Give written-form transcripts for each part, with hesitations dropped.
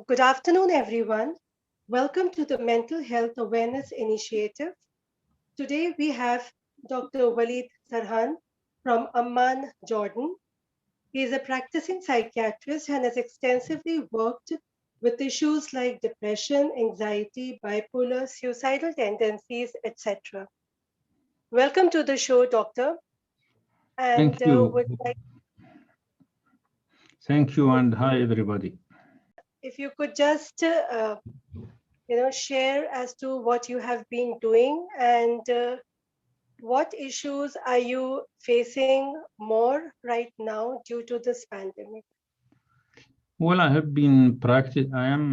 Good afternoon, everyone. Welcome to the Mental Health Awareness Initiative. Today we have Dr. Walid Sarhan from Amman, Jordan. He is a practicing psychiatrist and has extensively worked with issues like depression, anxiety, bipolar, suicidal tendencies, etc. Welcome to the show, Doctor. Thank And you. would like Thank you, and hi, everybody. if you could just share as to what you have been doing and what issues are you facing more right now due to this pandemic? Well, I have been practice. I am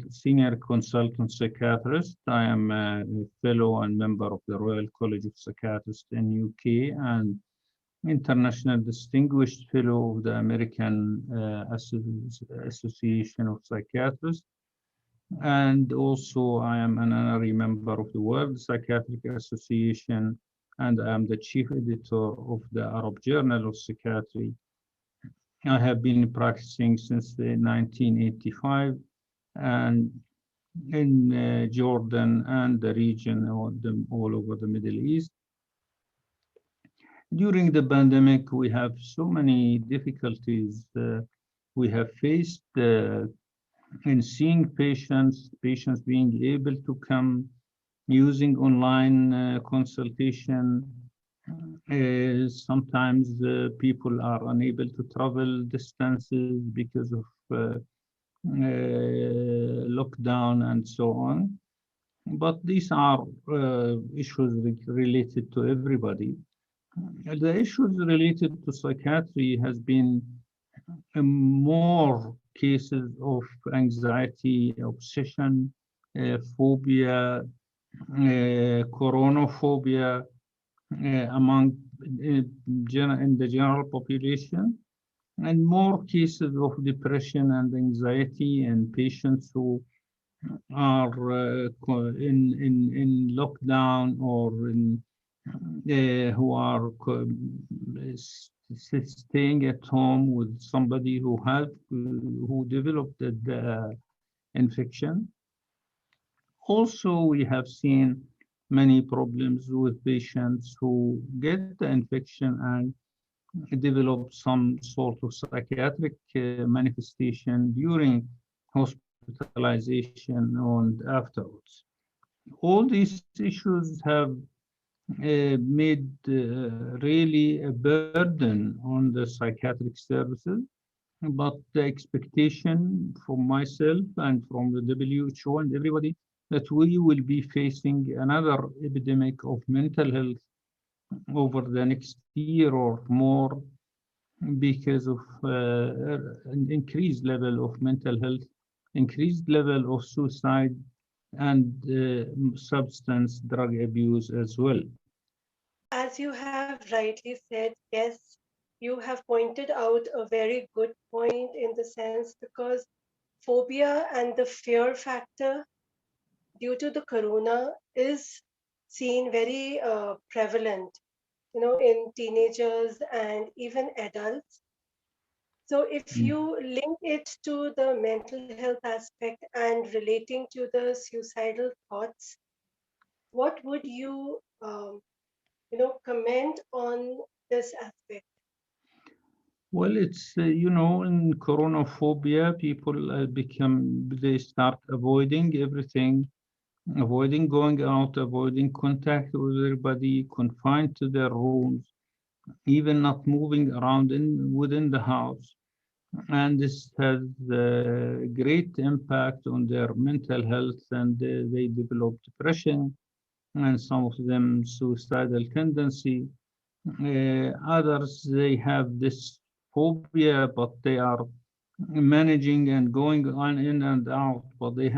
senior consultant psychiatrist. I am a fellow and member of the Royal College of Psychiatrists in UK and international distinguished fellow of the American Association of Psychiatrists. And also, I am an honorary member of the World Psychiatric Association, and I am the chief editor of the Arab Journal of Psychiatry. I have been practicing since 1985 and in Jordan and the region all over the Middle East. During the pandemic, we have so many difficulties we have faced in seeing patients being able to come using online consultation. Sometimes people are unable to travel distances because of lockdown and so on. But these are issues related to everybody. The issues related to psychiatry has been more cases of anxiety, obsession, phobia, coronaphobia among in the general population, and more cases of depression and anxiety in patients who are in lockdown or who are staying at home with somebody who developed the infection. Also, we have seen many problems with patients who get the infection and develop some sort of psychiatric manifestation during hospitalization and afterwards. All these issues have made really a burden on the psychiatric services, but the expectation from myself and from the WHO and everybody that we will be facing another epidemic of mental health over the next year or more because of an increased level of mental health, increased level of suicide, and substance drug abuse as well. As you have rightly said, yes, you have pointed out a very good point in the sense because phobia and the fear factor due to the corona is seen very prevalent, in teenagers and even adults. So if you link it to the mental health aspect and relating to the suicidal thoughts, what would you, comment on this aspect? Well, it's, in coronaphobia, people they start avoiding everything, avoiding going out, avoiding contact with everybody, confined to their rooms, even not moving around within the house. And this has a great impact on their mental health, and they develop depression, and some of them suicidal tendency. Others, they have this phobia, but they are managing and going on in and out, but they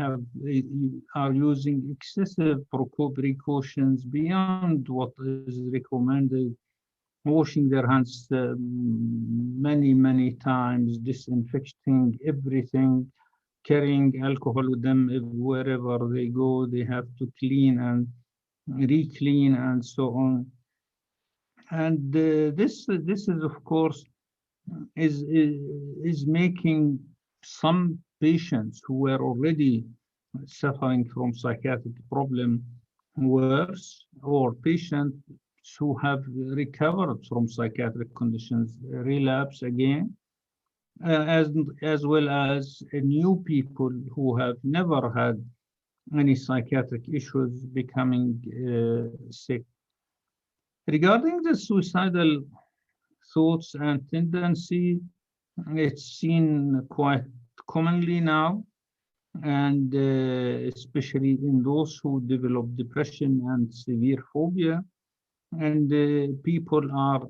are using excessive precautions beyond what is recommended, washing their hands many times, disinfecting everything, carrying alcohol with them wherever they go. They have to clean and re-clean and so on. And this is of course is making some patients who were already suffering from psychiatric problem worse, or patients who have recovered from psychiatric conditions relapse again, as well as new people who have never had any psychiatric issues becoming sick. Regarding the suicidal thoughts and tendency, it's seen quite commonly now, and especially in those who develop depression and severe phobia. And people are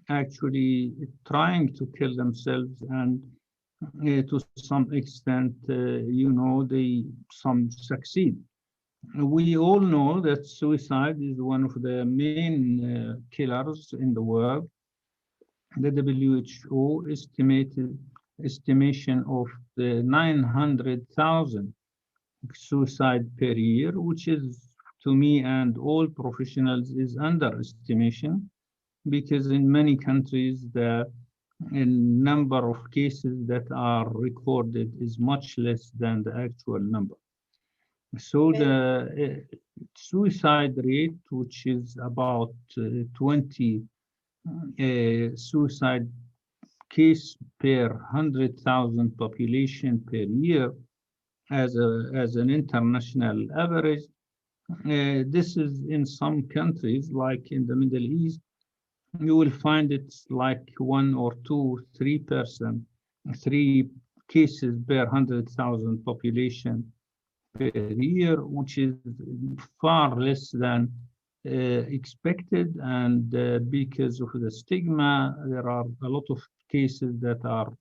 actually trying to kill themselves, and to some extent, some succeed. We all know that suicide is one of the main killers in the world. The WHO estimation of the 900,000 suicide per year, which is, to me and all professionals, is underestimation, because in many countries the number of cases that are recorded is much less than the actual number. So Okay. the suicide rate, which is about 20 suicide case per 100,000 population per year as an international average. This is in some countries, like in the Middle East, you will find it's like 1 or 2, 3%, 3 cases per 100,000 population per year, which is far less than expected. And because of the stigma, there are a lot of cases that are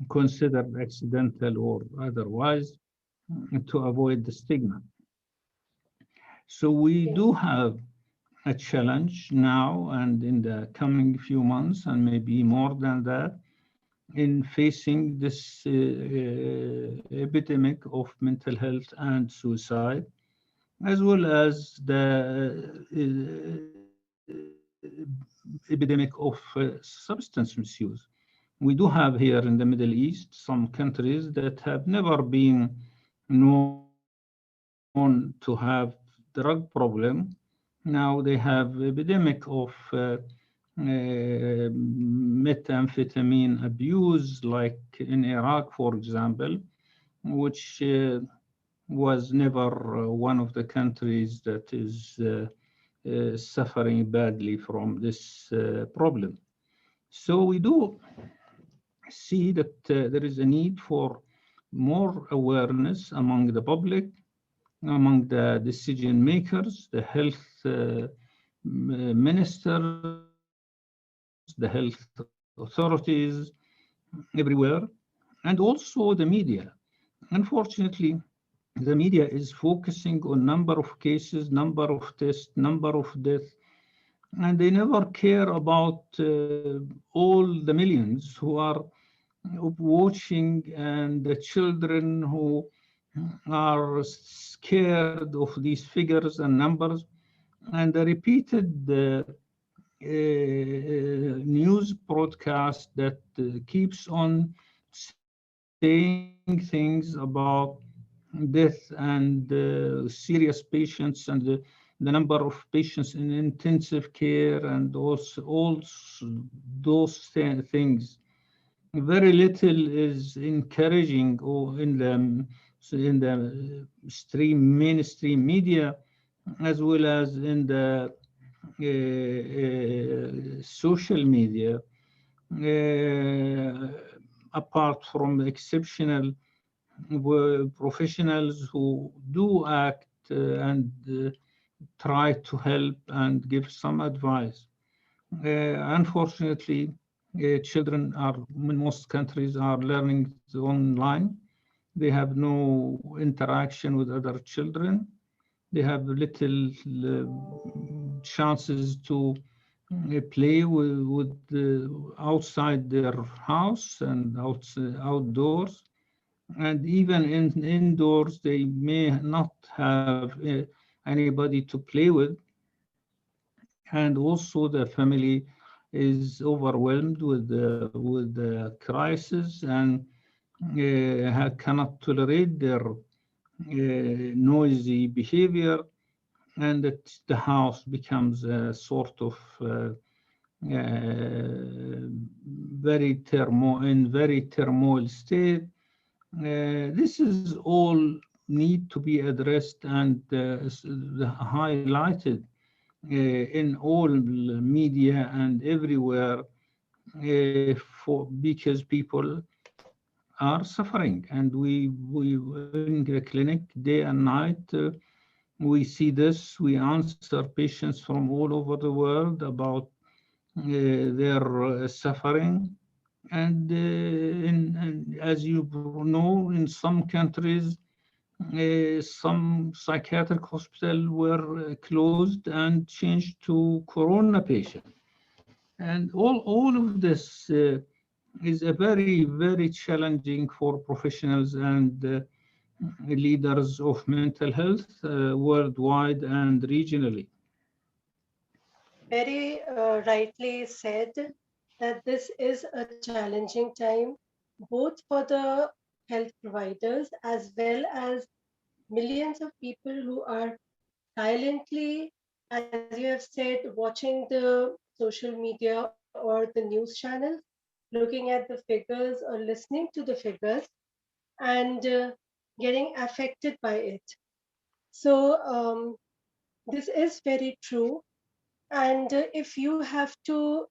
considered accidental or otherwise, to avoid the stigma. So we Yes. do have a challenge now and in the coming few months, and maybe more than that, in facing this epidemic of mental health and suicide, as well as the epidemic of substance misuse. We do have here in the Middle East some countries that have never been known to have drug problem. Now they have epidemic of methamphetamine abuse, like in Iraq, for example, which was never one of the countries that is suffering badly from this problem. So we do see that there is a need for more awareness among the public, among the decision makers, the health ministers, the health authorities everywhere, and also the media. Unfortunately, the media is focusing on number of cases, number of tests, number of deaths, and they never care about all the millions who are watching, and the children who are scared of these figures and numbers, and the repeated news broadcast that keeps on saying things about death and serious patients, and the number of patients in intensive care, and also all those things. Very little is encouraging, or in the mainstream media, as well as in the social media, apart from exceptional professionals who do act and try to help and give some advice. Unfortunately, children are, in most countries, are learning online. They have no interaction with other children. They have little chances to play with outside their house and outdoors. And even indoors, they may not have anybody to play with. And also the family is overwhelmed with the crisis and cannot tolerate their noisy behavior, and that the house becomes a sort of very turmoil state. This is all need to be addressed and highlighted in all media and everywhere, because people are suffering, and we in the clinic day and night. We see this. We answer patients from all over the world about their suffering. And, as you know, in some countries, some psychiatric hospitals were closed and changed to corona patients. And all of this is a very challenging for professionals and leaders of mental health worldwide and regionally. Very rightly said that this is a challenging time, both for the health providers as well as millions of people who are silently, as you have said, watching the social media or the news channels, looking at the figures or listening to the figures and getting affected by it. So, this is very true. And if you have to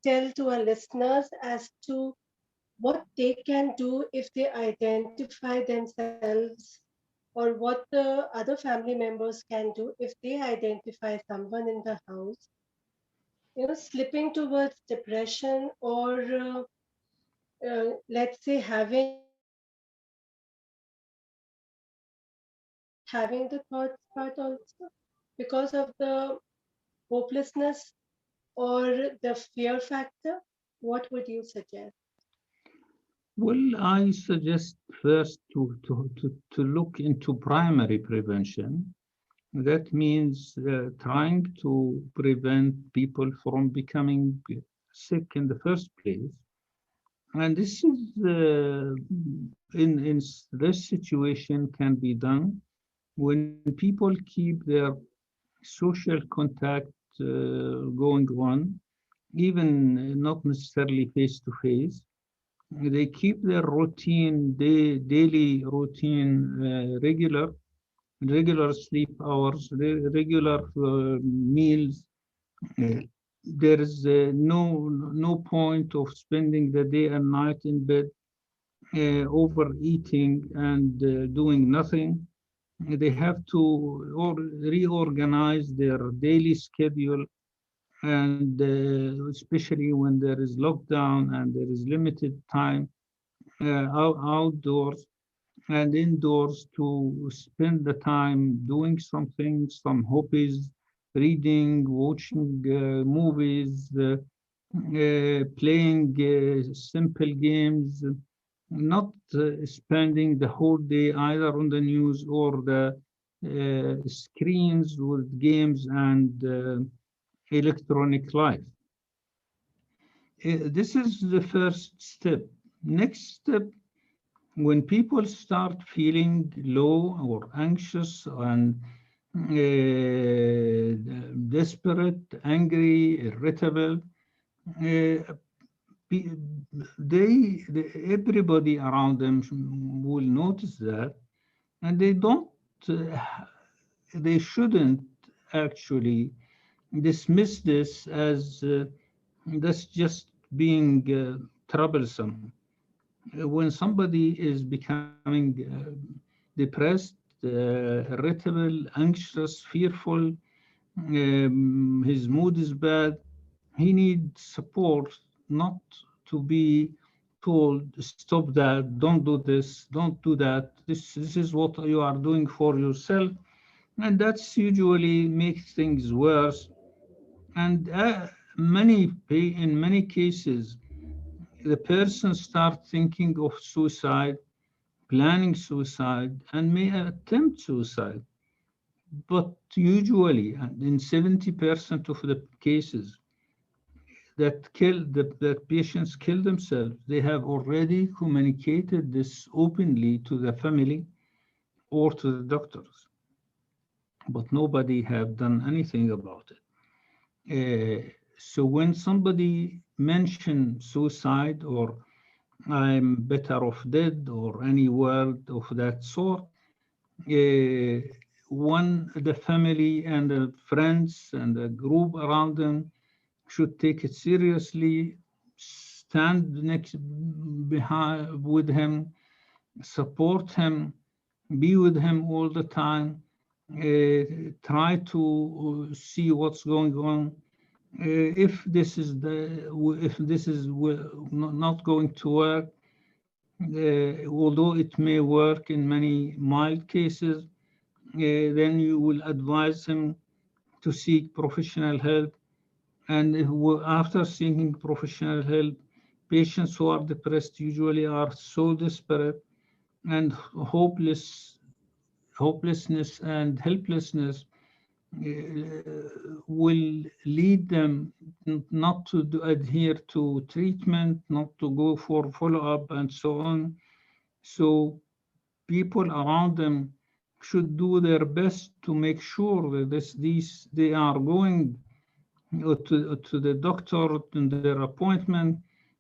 tell to our listeners as to what they can do if they identify themselves, or what the other family members can do if they identify someone in the house, slipping towards depression or let's say having the thoughts part also because of the hopelessness or the fear factor, what would you suggest? Well, I suggest first to look into primary prevention. That means trying to prevent people from becoming sick in the first place. And this is in this situation can be done when people keep their social contact going on, even not necessarily face to face. They keep their routine, daily routine regular sleep hours, regular meals. Uh, there is no point of spending the day and night in bed, overeating and doing nothing. They have to reorganize their daily schedule, and especially when there is lockdown and there is limited time outdoors and indoors, to spend the time doing something, some hobbies, reading, watching movies, playing simple games, not spending the whole day either on the news or the screens with games and electronic life. This is the first step. Next step, when people start feeling low or anxious and desperate, angry, irritable, uh, everybody around them will notice that, and uh, they shouldn't actually dismiss this as that's just being troublesome. When somebody is becoming depressed, irritable, anxious, fearful, his mood is bad, he needs support, not to be told, stop that, don't do this, don't do that. This is what you are doing for yourself. And that's usually makes things worse. And in many cases, the person start thinking of suicide, planning suicide, and may attempt suicide. But usually, and in 70% of the cases, that patients kill themselves, they have already communicated this openly to the family or to the doctors, but nobody have done anything about it. So when somebody mentions suicide or I'm better off dead or any word of that sort, uh, the family and the friends and the group around them should take it seriously, stand next behind with him, support him, be with him all the time, try to see what's going on. If this is not going to work, although it may work in many mild cases, then you will advise him to seek professional help. And after seeking professional help, patients who are depressed usually are so desperate and hopelessness and helplessness will lead them not to adhere to treatment, not to go for follow-up, and so on. So people around them should do their best to make sure that they are going to the doctor in their appointment,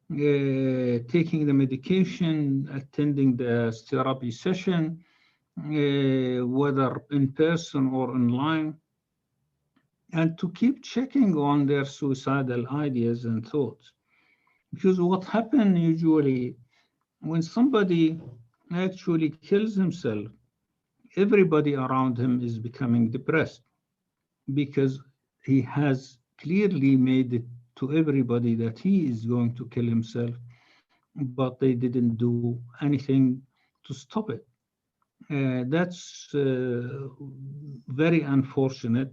taking the medication, attending the therapy session, whether in person or online, and to keep checking on their suicidal ideas and thoughts. Because what happens usually when somebody actually kills himself, everybody around him is becoming depressed because he has clearly made it to everybody that he is going to kill himself, but they didn't do anything to stop it. That's very unfortunate.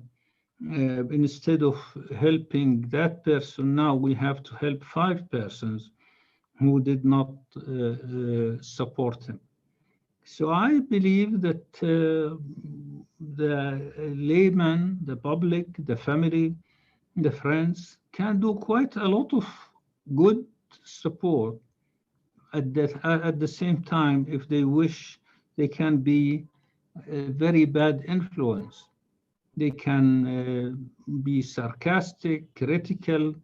Instead of helping that person, now we have to help 5 persons who did not support him. So I believe that the layman, the public, the family, the friends can do quite a lot of good support. At the same time, if they wish, they can be a very bad influence. They can be sarcastic, critical,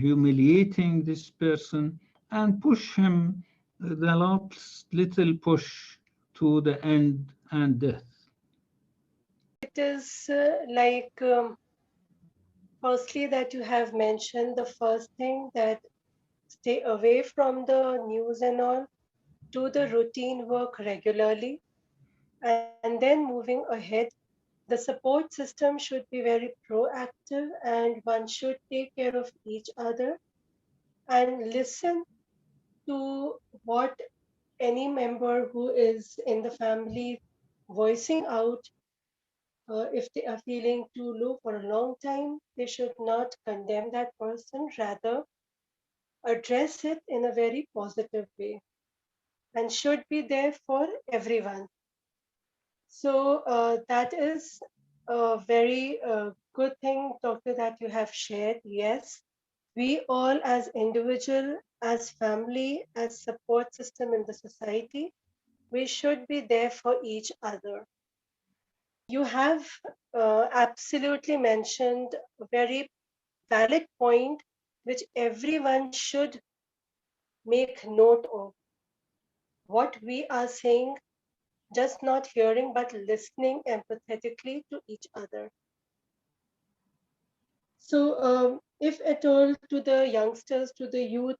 humiliating this person, and push him the last little push to the end and death. It is firstly that you have mentioned the first thing, that stay away from the news and all, do the routine work regularly, and then moving ahead, the support system should be very proactive and one should take care of each other and listen to what any member who is in the family voicing out. If they are feeling too low for a long time, they should not condemn that person, rather address it in a very positive way and should be there for everyone. So that is a very good thing, doctor, that you have shared. Yes, we all as individual, as family, as support system in the society, we should be there for each other. You have absolutely mentioned a very valid point, which everyone should make note of. What we are saying, just not hearing, but listening empathetically to each other. So, if at all to the youngsters, to the youth,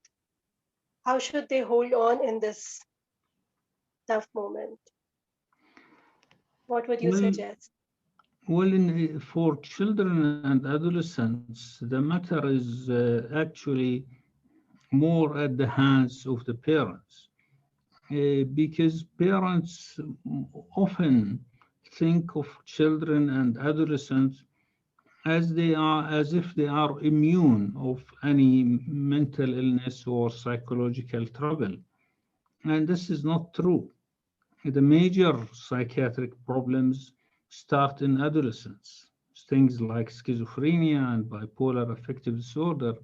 how should they hold on in this tough moment? What would you Well, suggest? for children and adolescents, the matter is actually more at the hands of the parents, because parents often think of children and adolescents as if they are immune of any mental illness or psychological trouble. And this is not true. The major psychiatric problems start in adolescence, things like schizophrenia and bipolar affective disorder.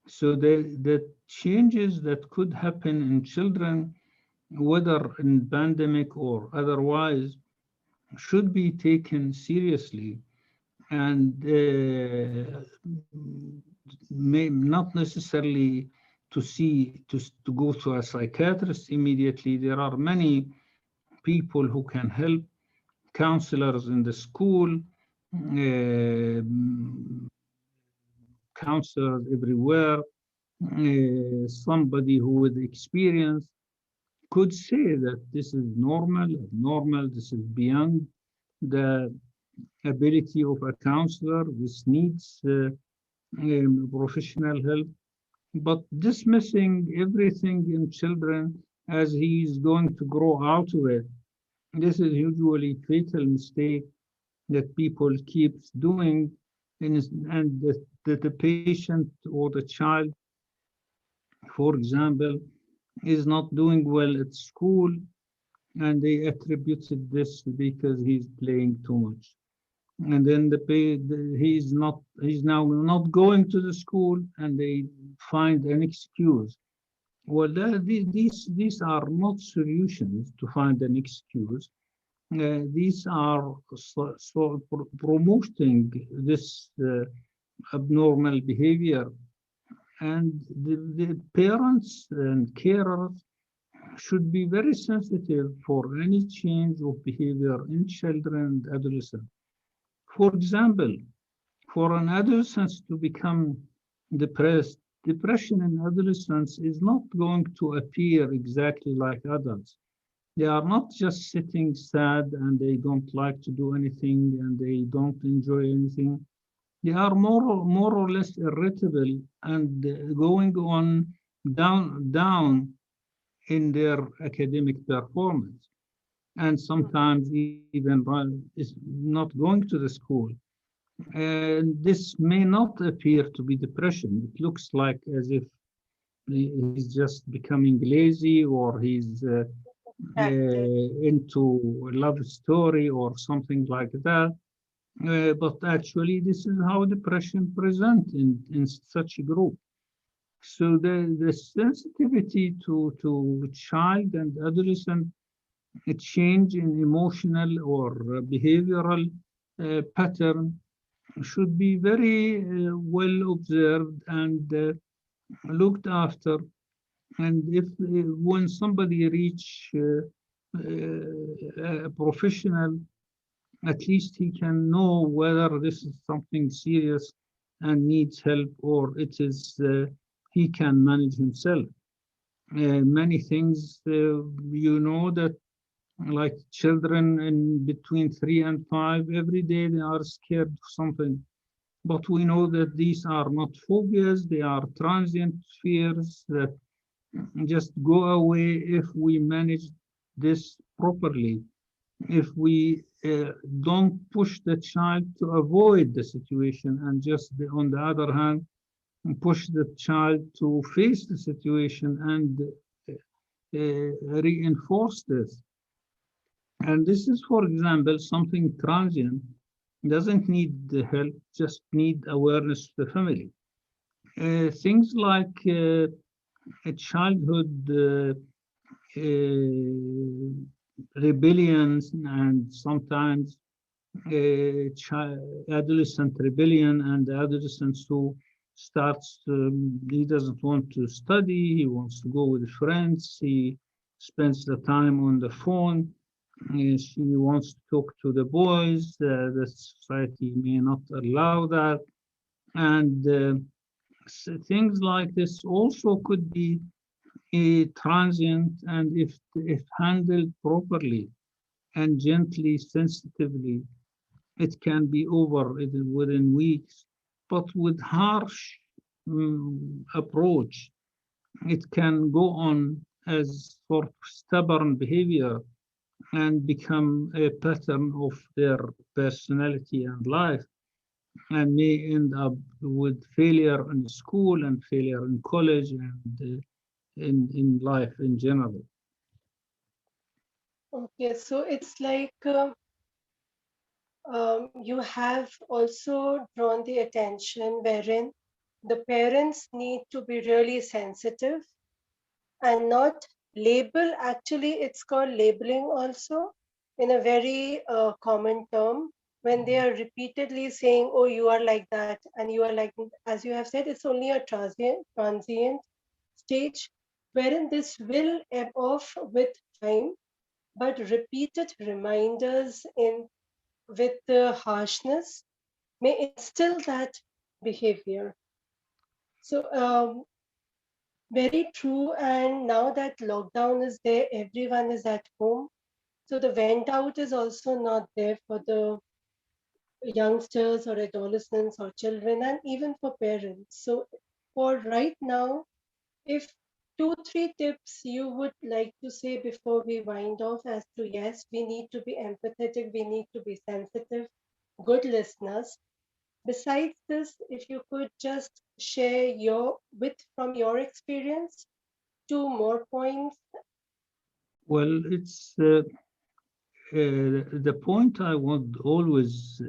So the changes that could happen in children, whether in pandemic or otherwise, should be taken seriously and may not necessarily to go to a psychiatrist immediately. There are many people who can help, counselors in the school, counselors everywhere. Somebody who with experience could say that this is normal, this is beyond the ability of a counselor, this needs professional help, but dismissing everything in children as he is going to grow out of it. This is usually fatal mistake that people keeps doing, and the patient or the child, for example, is not doing well at school, and they attributed this because he's playing too much. And then he's now not going to the school, and they find an excuse. Well, these are not solutions to find an excuse. These are promoting this abnormal behavior, and the parents and carers should be very sensitive for any change of behavior in children and adolescents. For example, for an adolescent to become depressed, depression in adolescence is not going to appear exactly like adults. They are not just sitting sad and they don't like to do anything and they don't enjoy anything. They are more or less irritable and going on down in their academic performance, and sometimes even is not going to the school. And this may not appear to be depression. It looks like as if he's just becoming lazy, or he's Active. into a love story or something like that. But actually, this is how depression presents in such a group. So the sensitivity to child and adolescent, a change in emotional or behavioral pattern should be very well observed and looked after. And if when somebody reach a professional, at least he can know whether this is something serious and needs help, or it is he can manage himself. Many things, that like children in between 3 and 5, every day they are scared of something. But we know that these are not phobias, they are transient fears that just go away if we manage this properly. If we don't push the child to avoid the situation, and just on the other hand, push the child to face the situation and reinforce this. And this is, for example, something transient, doesn't need the help, just need awareness of the family. Things like a childhood rebellions, and sometimes adolescent rebellion, and the adolescents who starts he doesn't want to study, he wants to go with friends, he spends the time on the phone, she wants to talk to the boys, the society may not allow that, and things like this also could be transient, and if handled properly and gently, sensitively, it can be over within weeks. But with harsh approach, it can go on as sort of stubborn behavior and become a pattern of their personality and life, and may end up with failure in school and failure in college and in life in general. Okay, so it's like you have also drawn the attention wherein the parents need to be really sensitive and not label. Actually, it's called labeling also in a very common term when they are repeatedly saying, oh, you are like that, and you are like, as you have said, it's only a transient stage wherein this will ebb off with time, but repeated reminders in with the harshness may instill that behavior. So, very true. And now that lockdown is there, everyone is at home. So the went out is also not there for the youngsters or adolescents or children, and even for parents. So, for right now, if two, three tips you would like to say before we wind off as to yes, we need to be empathetic, we need to be sensitive, good listeners. Besides this, if you could just share your with from your experience, two more points. Well, it's the point I would always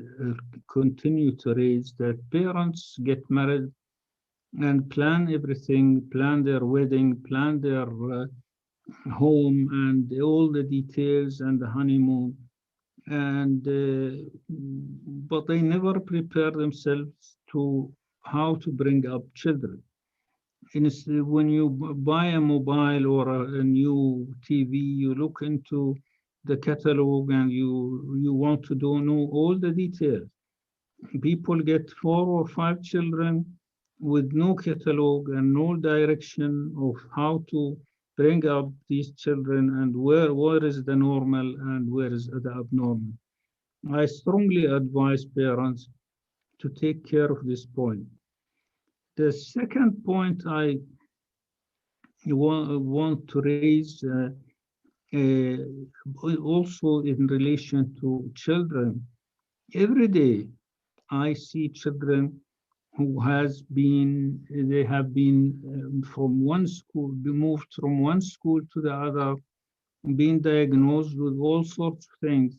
continue to raise, that parents get married and plan everything, plan their wedding, plan their home and all the details and the honeymoon, and but they never prepare themselves to how to bring up children. When you buy a mobile or a new TV, you look into the catalog and you want to know all the details. People get 4 or 5 children with no catalog and no direction of how to bring up these children, and where is the normal and where is the abnormal. I strongly advise parents to take care of this point. The second point I want to raise, also in relation to children, every day I see children who they have been from one school, moved from one school to the other, being diagnosed with all sorts of things,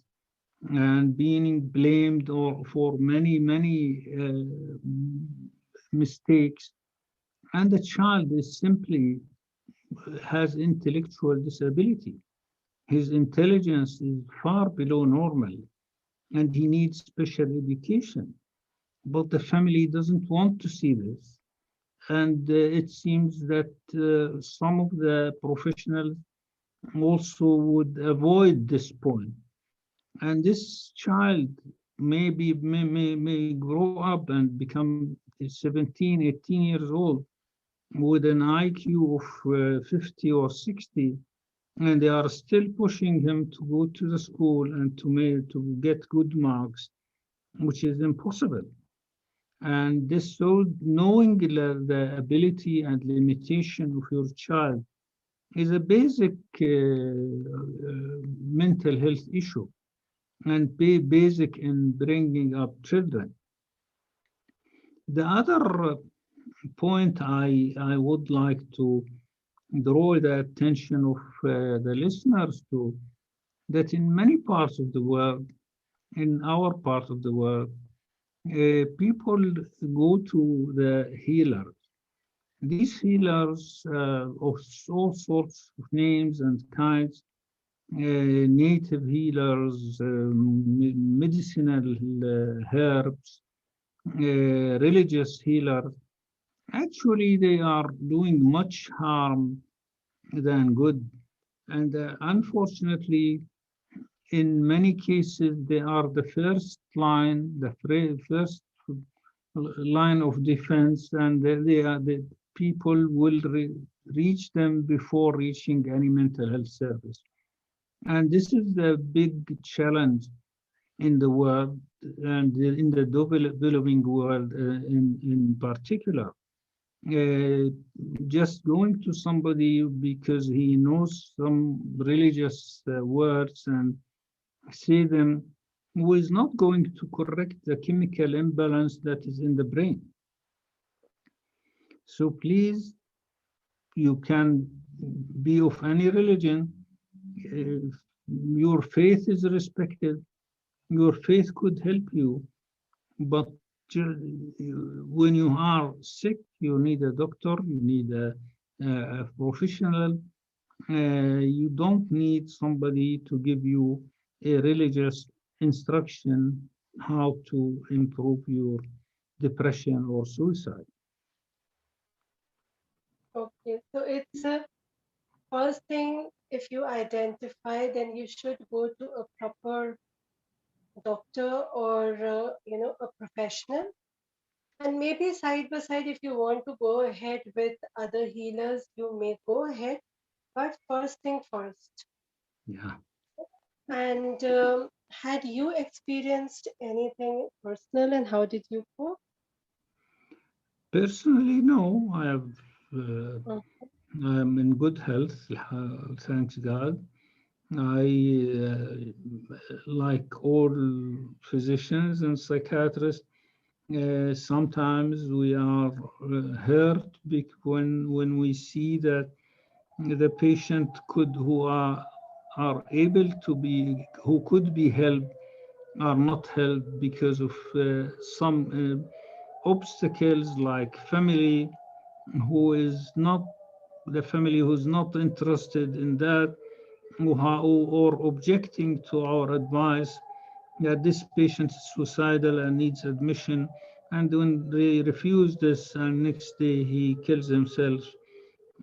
and being blamed or for many mistakes. And the child is simply has intellectual disability. His intelligence is far below normal, and he needs special education. But the family doesn't want to see this. And it seems that some of the professionals also would avoid this point. And this child may grow up and become 17, 18 years old with an IQ of 50 or 60, and they are still pushing him to go to the school and to get good marks, which is impossible. And this, so knowing the ability and limitation of your child is a basic mental health issue and basic in bringing up children. The other point I would like to draw the attention of the listeners to, that in many parts of the world, in our part of the world, people go to the healers. These healers of all sorts of names and kinds, native healers, medicinal herbs, religious healers, actually they are doing much harm than good. And unfortunately, in many cases, they are the first first line of defense, and the people will reach them before reaching any mental health service. And this is the big challenge in the world, and in the developing world in particular. Uh, just going to somebody because he knows some religious words and say them, who is not going to correct the chemical imbalance that is in the brain. So please, you can be of any religion. Your faith is respected, Your faith could help you, but when you are sick, you need a doctor, you need a professional. You don't need somebody to give you a religious instruction how to improve your depression or suicide. Okay, so it's a first thing, if you identify, then you should go to a proper doctor or a professional. And maybe side by side, if you want to go ahead with other healers, you may go ahead. But first thing first. Yeah. And had you experienced anything personal, and how did you cope? Personally, no, uh, Mm. I am in good health, thanks God. I, like all physicians and psychiatrists, sometimes we are hurt when we see that the patient are able to be who could be helped are not helped because of some obstacles like family who is not the family who's not interested in that or objecting to our advice that this patient is suicidal and needs admission, and when they refuse this and next day he kills himself.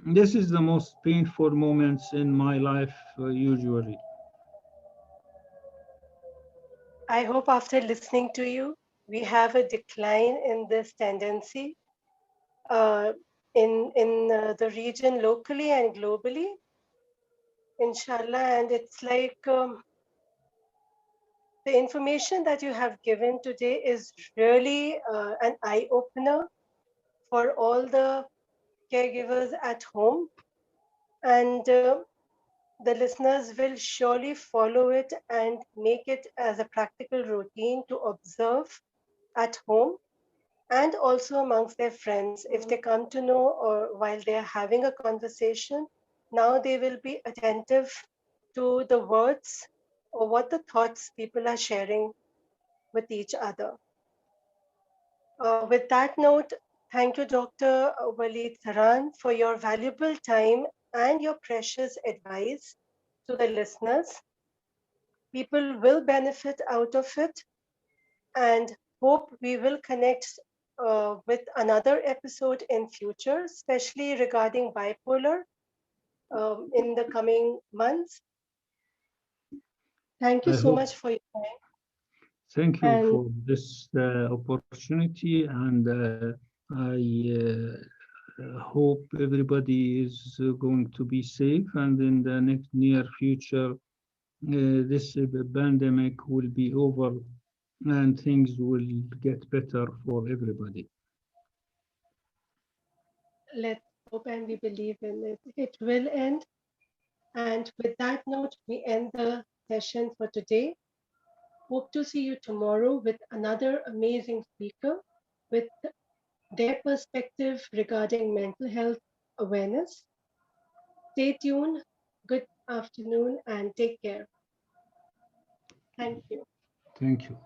This is the most painful moments in my life, usually. I hope after listening to you, we have a decline in this tendency uh, in the region locally and globally, inshallah. And it's like the information that you have given today is really an eye opener for all the caregivers at home. And the listeners will surely follow it and make it as a practical routine to observe at home and also amongst their friends. If they come to know or while they are having a conversation, now they will be attentive to the words or what the thoughts people are sharing with each other. With that note, thank you, Dr. Walid Sarhan, for your valuable time and your precious advice to the listeners. People will benefit out of it and hope we will connect with another episode in future, especially regarding bipolar in the coming months. Thank you I so hope. much for your time. Thank you And for this opportunity, and I hope everybody is going to be safe. And in the next near future, this pandemic will be over, and things will get better for everybody. let's hope and we believe in it. It will end. And with that note, we end the session for today. Hope to see you tomorrow with another amazing speaker with their perspective regarding mental health awareness. Stay tuned. Good afternoon and take care. Thank you. Thank you.